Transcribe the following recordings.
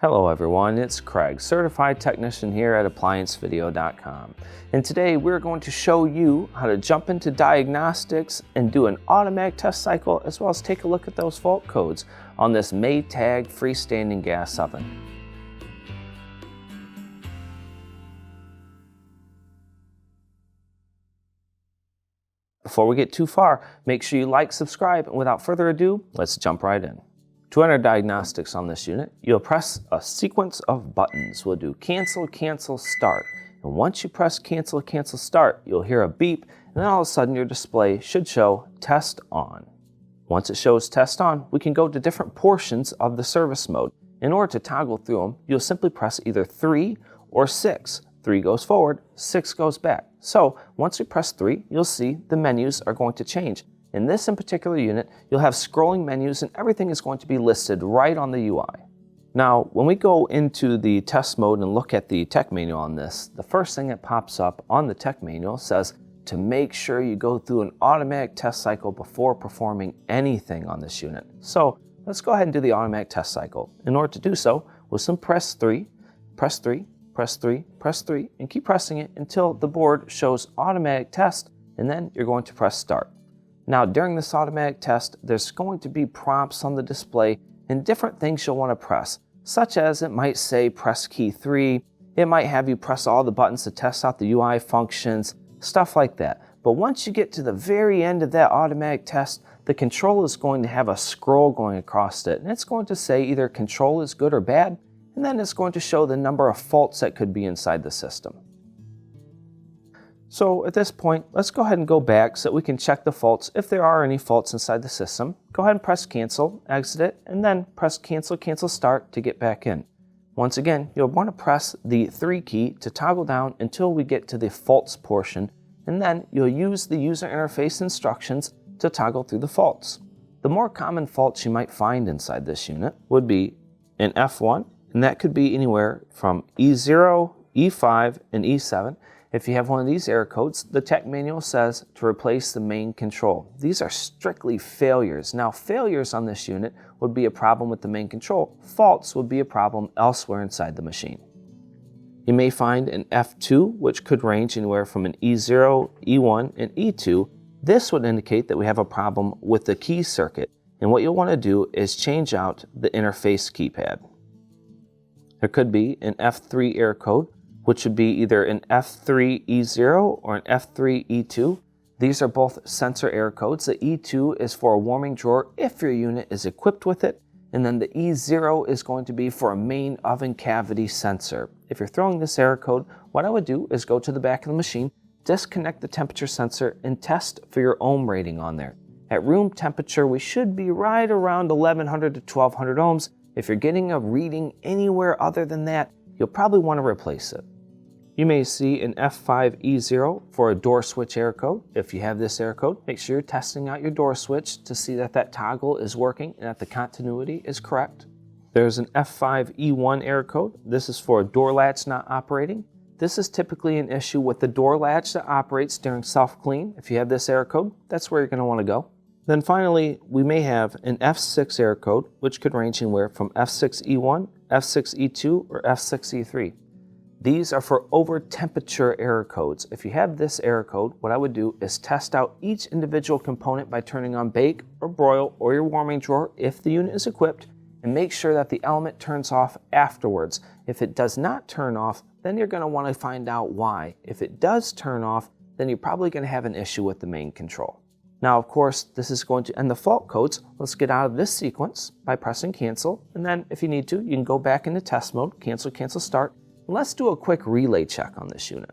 Hello everyone, it's Craig, Certified Technician here at ApplianceVideo.com. And today we're going to show you how to jump into Diagnostics and do an automatic test cycle, as well as take a look at those fault codes on this Maytag freestanding gas oven. Before we get too far, make sure you like, subscribe, and without further ado, let's jump right in. To enter Diagnostics on this unit, you'll press a sequence of buttons. We'll do cancel, cancel, start. And once you press cancel, cancel, start, you'll hear a beep, and then all of a sudden your display should show test on. Once it shows test on, we can go to different portions of the service mode. In order to toggle through them, you'll simply press either 3 or 6. 3 goes forward, 6 goes back. So once you press 3, you'll see the menus are going to change. In this particular unit, you'll have scrolling menus and everything is going to be listed right on the UI. Now, when we go into the test mode and look at the tech manual on this, the first thing that pops up on the tech manual says to make sure you go through an automatic test cycle before performing anything on this unit. So let's go ahead and do the automatic test cycle. In order to do so, we'll simply press 3, press 3, press 3, press 3, and keep pressing it until the board shows automatic test, and then you're going to press start. Now, during this automatic test, there's going to be prompts on the display and different things you'll want to press, such as it might say press key 3, it might have you press all the buttons to test out the UI functions, stuff like that. But once you get to the very end of that automatic test, the control is going to have a scroll going across it, and it's going to say either control is good or bad, and then it's going to show the number of faults that could be inside the system. So at this point, let's go ahead and go back so that we can check the faults. If there are any faults inside the system, go ahead and press cancel, exit it, and then press cancel, cancel, start to get back in. Once again, you'll want to press the 3 key to toggle down until we get to the faults portion, and then you'll use the user interface instructions to toggle through the faults. The more common faults you might find inside this unit would be an F1, and that could be anywhere from E0, E5, and E7. If you have one of these error codes, the tech manual says to replace the main control. These are strictly failures. Now, failures on this unit would be a problem with the main control. Faults would be a problem elsewhere inside the machine. You may find an F2, which could range anywhere from an E0, E1, and E2. This would indicate that we have a problem with the key circuit. And what you'll want to do is change out the interface keypad. There could be an F3 error code, which would be either an F3E0 or an F3E2. These are both sensor error codes. The E2 is for a warming drawer if your unit is equipped with it, and then the E0 is going to be for a main oven cavity sensor. If you're throwing this error code, what I would do is go to the back of the machine, disconnect the temperature sensor, and test for your ohm rating on there. At room temperature, we should be right around 1100 to 1200 ohms. If you're getting a reading anywhere other than that, you'll probably want to replace it. You may see an F5E0 for a door switch error code. If you have this error code, make sure you're testing out your door switch to see that that toggle is working and that the continuity is correct. There's an F5E1 error code. This is for a door latch not operating. This is typically an issue with the door latch that operates during self-clean. If you have this error code, that's where you're going to want to go. Then finally, we may have an F6 error code, which could range anywhere from F6E1, F6E2, or F6E3. These are for over temperature error codes. If you have this error code, what I would do is test out each individual component by turning on bake or broil or your warming drawer if the unit is equipped, and make sure that the element turns off afterwards. If it does not turn off, then you're going to want to find out why. If it does turn off, then you're probably going to have an issue with the main control. Now, of course, this is going to end the fault codes. Let's get out of this sequence by pressing cancel, and then if you need to, you can go back into test mode, cancel, cancel, start. Let's do a quick relay check on this unit.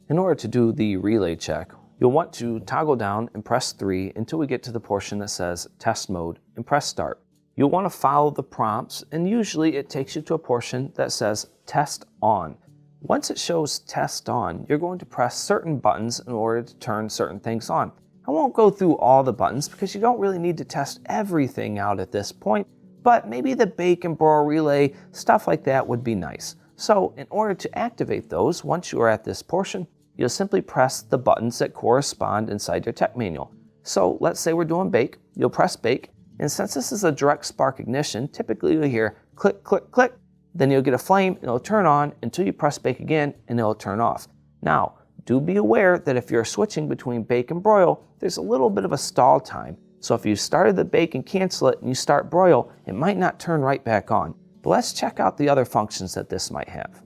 In order to do the relay check, you'll want to toggle down and press 3 until we get to the portion that says test mode and press start. You'll want to follow the prompts, and usually it takes you to a portion that says test on. Once it shows test on, you're going to press certain buttons in order to turn certain things on. I won't go through all the buttons because you don't really need to test everything out at this point, but maybe the bake and broil relay, stuff like that would be nice. So in order to activate those, once you are at this portion, you'll simply press the buttons that correspond inside your tech manual. So let's say we're doing bake, you'll press bake, and since this is a direct spark ignition, typically you'll hear click, click, click, Then you'll get a flame and it'll turn on until you press bake again and it'll turn off. Now, do be aware that if you're switching between bake and broil, there's a little bit of a stall time. So if you started the bake and cancel it and you start broil, it might not turn right back on. But let's check out the other functions that this might have.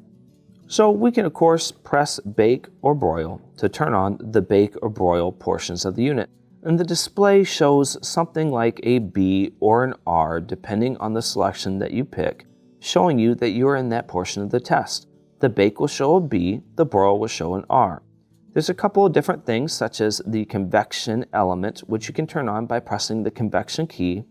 So we can of course press bake or broil to turn on the bake or broil portions of the unit. And the display shows something like a B or an R depending on the selection that you pick, showing you that you're in that portion of the test. The bake will show a B, the broil will show an R. There's a couple of different things such as the convection element, which you can turn on by pressing the convection key.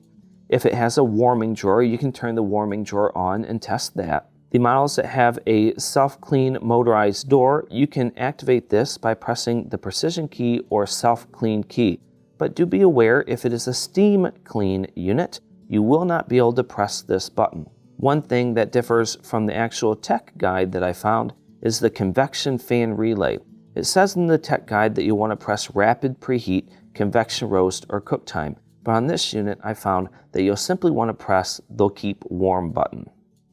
If it has a warming drawer, you can turn the warming drawer on and test that. The models that have a self-clean motorized door, you can activate this by pressing the precision key or self-clean key. But do be aware, if it is a steam clean unit, you will not be able to press this button. One thing that differs from the actual tech guide that I found is the convection fan relay. It says in the tech guide that you want to press rapid preheat, convection roast, or cook time, but on this unit I found that you'll simply want to press the keep warm button.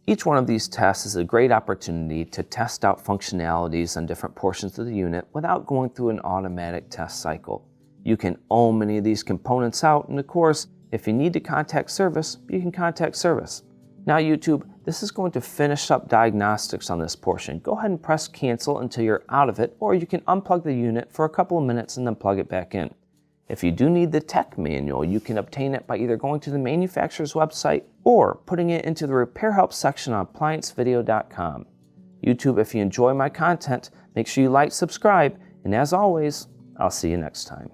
Each one of these tests is a great opportunity to test out functionalities on different portions of the unit without going through an automatic test cycle. You can own many of these components out, and of course, if you need to contact service, you can contact service. Now YouTube, this is going to finish up diagnostics on this portion. Go ahead and press cancel until you're out of it, or you can unplug the unit for a couple of minutes and then plug it back in. If you do need the tech manual, you can obtain it by either going to the manufacturer's website or putting it into the repair help section on ApplianceVideo.com. YouTube, if you enjoy my content, make sure you like, subscribe, and as always, I'll see you next time.